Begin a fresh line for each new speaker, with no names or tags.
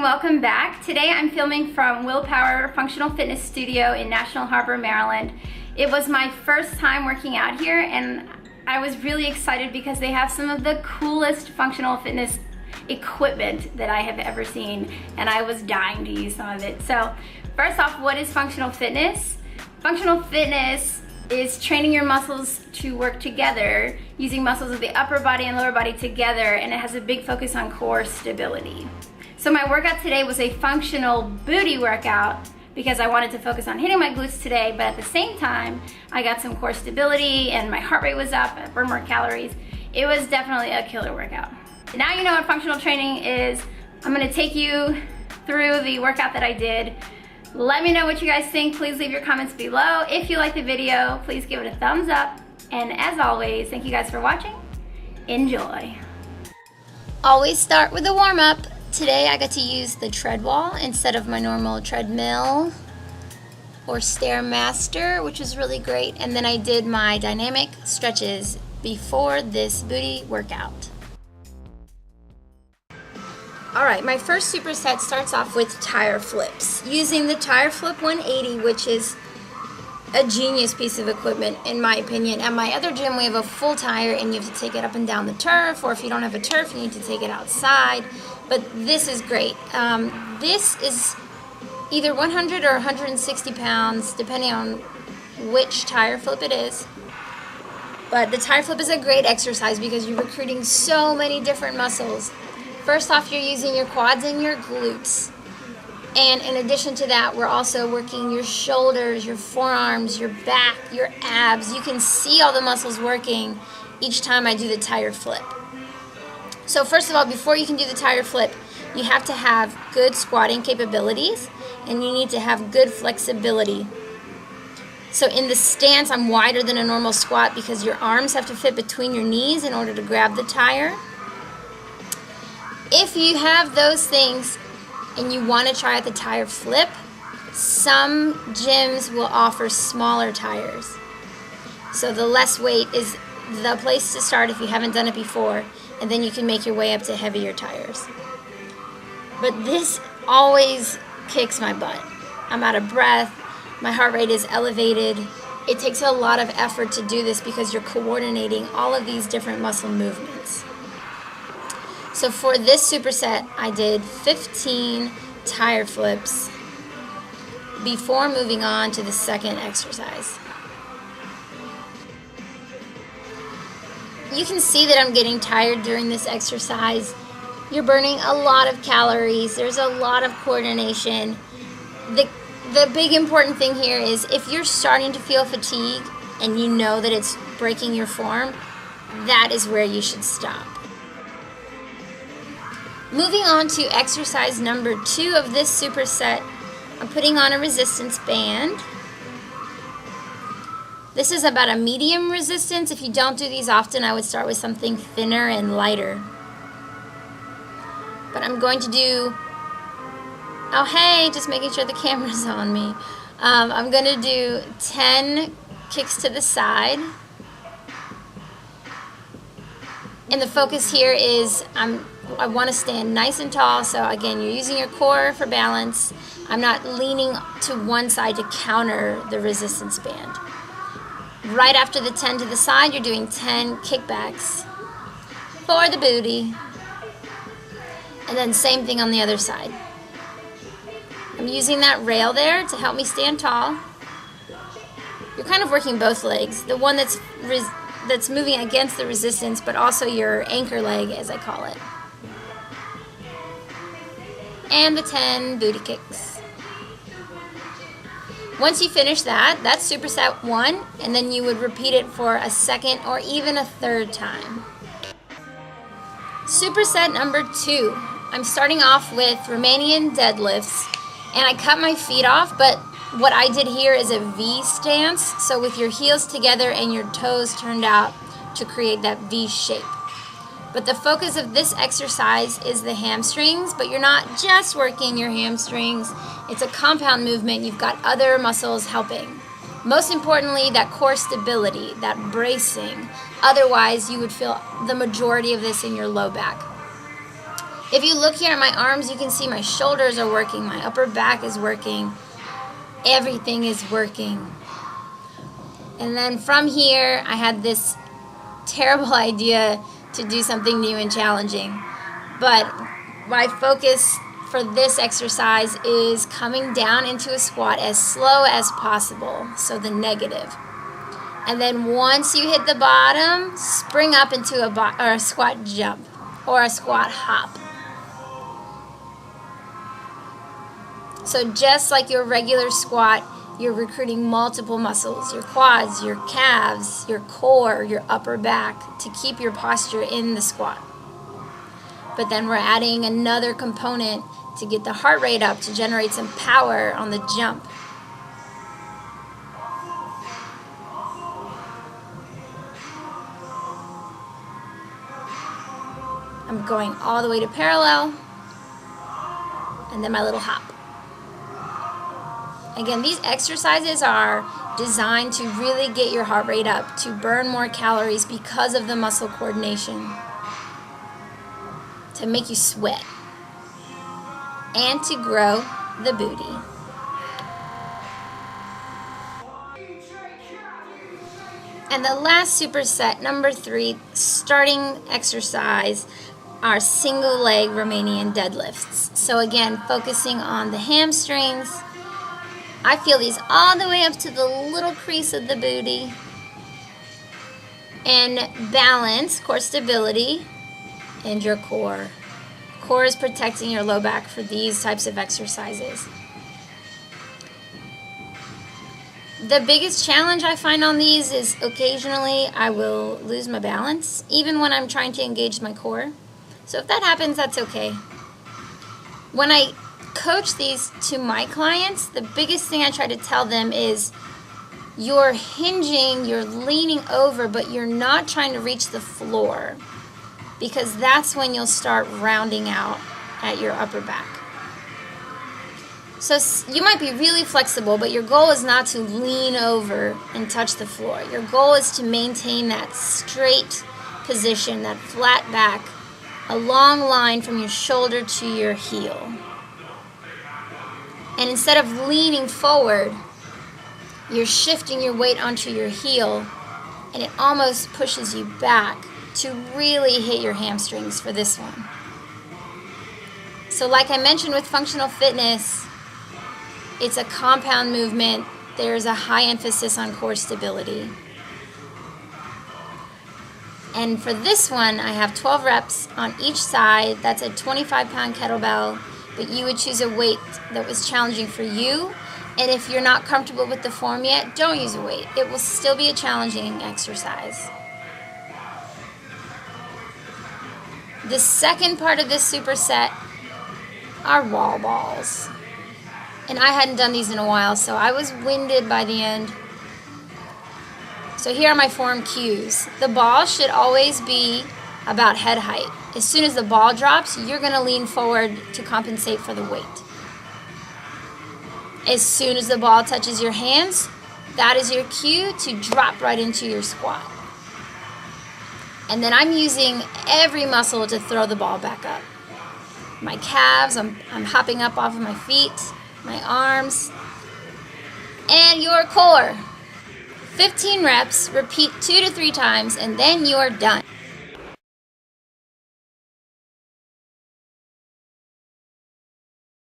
welcome back. Today I'm filming from WillPower Functional Fitness Studio in National Harbor, Maryland. It was my first time working out here and I was really excited because they have some of the coolest functional fitness equipment that I have ever seen, and I was dying to use some of it. So first off, what is functional fitness? Functional fitness is training your muscles to work together, using muscles of the upper body and lower body together, and it has a big focus on core stability. So my workout today was a functional booty workout because I wanted to focus on hitting my glutes today, but at the same time, I got some core stability and my heart rate was up, I burned more calories. It was definitely a killer workout. Now you know what functional training is. I'm gonna take you through the workout that I did. Let me know what you guys think. Please leave your comments below. If you like the video, please give it a thumbs up. And as always, thank you guys for watching. Enjoy. Always start with a warm-up. Today I got to use the tread wall instead of my normal treadmill or Stairmaster, which is really great. And then I did my dynamic stretches before this booty workout. Alright, my first superset starts off with tire flips. Using the tire flip 180, which is a genius piece of equipment in my opinion. At my other gym we have a full tire and you have to take it up and down the turf, or if you don't have a turf you need to take it outside. But this is great. This is either 100 or 160 pounds depending on which tire flip it is. But the tire flip is a great exercise because you're recruiting so many different muscles. First off, you're using your quads and your glutes. And in addition to that, we're also working your shoulders, your forearms, your back, your abs. You can see all the muscles working each time I do the tire flip. So first of all, before you can do the tire flip, you have to have good squatting capabilities and you need to have good flexibility. So in the stance, I'm wider than a normal squat because your arms have to fit between your knees in order to grab the tire. If you have those things and you want to try out the tire flip, some gyms will offer smaller tires. So the less weight is the place to start if you haven't done it before, and then you can make your way up to heavier tires. But this always kicks my butt. I'm out of breath, my heart rate is elevated. It takes a lot of effort to do this because you're coordinating all of these different muscle movements. So for this superset, I did 15 tire flips before moving on to the second exercise. You can see that I'm getting tired during this exercise. You're burning a lot of calories. There's a lot of coordination. The big important thing here is if you're starting to feel fatigue and you know that it's breaking your form, that is where you should stop. Moving on to exercise number 2 of this superset, I'm putting on a resistance band. This is about a medium resistance. If you don't do these often, I would start with something thinner and lighter. But I'm going to do, oh hey, just making sure the camera's on me. I'm going to do 10 kicks to the side. And the focus here is I want to stand nice and tall, so again, you're using your core for balance. I'm not leaning to one side to counter the resistance band. Right after the 10 to the side, you're doing 10 kickbacks for the booty. And then same thing on the other side. I'm using that rail there to help me stand tall. You're kind of working both legs. The one that's moving against the resistance, but also your anchor leg, as I call it. And the 10 booty kicks. Once you finish that, that's superset 1, and then you would repeat it for a second or even a third time. Superset number 2. I'm starting off with Romanian deadlifts, and I cut my feet off, but what I did here is a V stance, so with your heels together and your toes turned out to create that V shape. But the focus of this exercise is the hamstrings, but you're not just working your hamstrings. It's a compound movement. You've got other muscles helping. Most importantly, that core stability, that bracing. Otherwise, you would feel the majority of this in your low back. If you look here at my arms, you can see my shoulders are working, my upper back is working, everything is working. And then from here, I had this terrible idea to do something new and challenging. But my focus for this exercise is coming down into a squat as slow as possible, so the negative. And then once you hit the bottom, spring up into a squat jump or a squat hop. So just like your regular squat, you're recruiting multiple muscles, your quads, your calves, your core, your upper back, to keep your posture in the squat. But then we're adding another component to get the heart rate up, to generate some power on the jump. I'm going all the way to parallel, and then my little hop. Again, these exercises are designed to really get your heart rate up, to burn more calories because of the muscle coordination, to make you sweat, and to grow the booty. And the last superset, number 3, starting exercise, are single leg Romanian deadlifts. So again, focusing on the hamstrings. I feel these all the way up to the little crease of the booty. And balance, core stability, and your core. Core is protecting your low back for these types of exercises. The biggest challenge I find on these is occasionally I will lose my balance, even when I'm trying to engage my core. So if that happens, that's okay. When I coach these to my clients, the biggest thing I try to tell them is you're hinging, you're leaning over, but you're not trying to reach the floor, because that's when you'll start rounding out at your upper back. So you might be really flexible, but your goal is not to lean over and touch the floor. Your goal is to maintain that straight position, that flat back, a long line from your shoulder to your heel. And instead of leaning forward, you're shifting your weight onto your heel, and it almost pushes you back to really hit your hamstrings for this one. So like I mentioned with functional fitness, it's a compound movement. There's a high emphasis on core stability. And for this one, I have 12 reps on each side. That's a 25-pound kettlebell, but you would choose a weight that was challenging for you. And if you're not comfortable with the form yet, don't use a weight. It will still be a challenging exercise. The second part of this superset are wall balls. And I hadn't done these in a while, so I was winded by the end. So here are my form cues. The ball should always be about head height. As soon as the ball drops, you're going to lean forward to compensate for the weight. As soon as the ball touches your hands, that is your cue to drop right into your squat. And then I'm using every muscle to throw the ball back up. My calves, I'm hopping up off of my feet, my arms, and your core. 15 reps, repeat 2 to 3 times, and then you're done.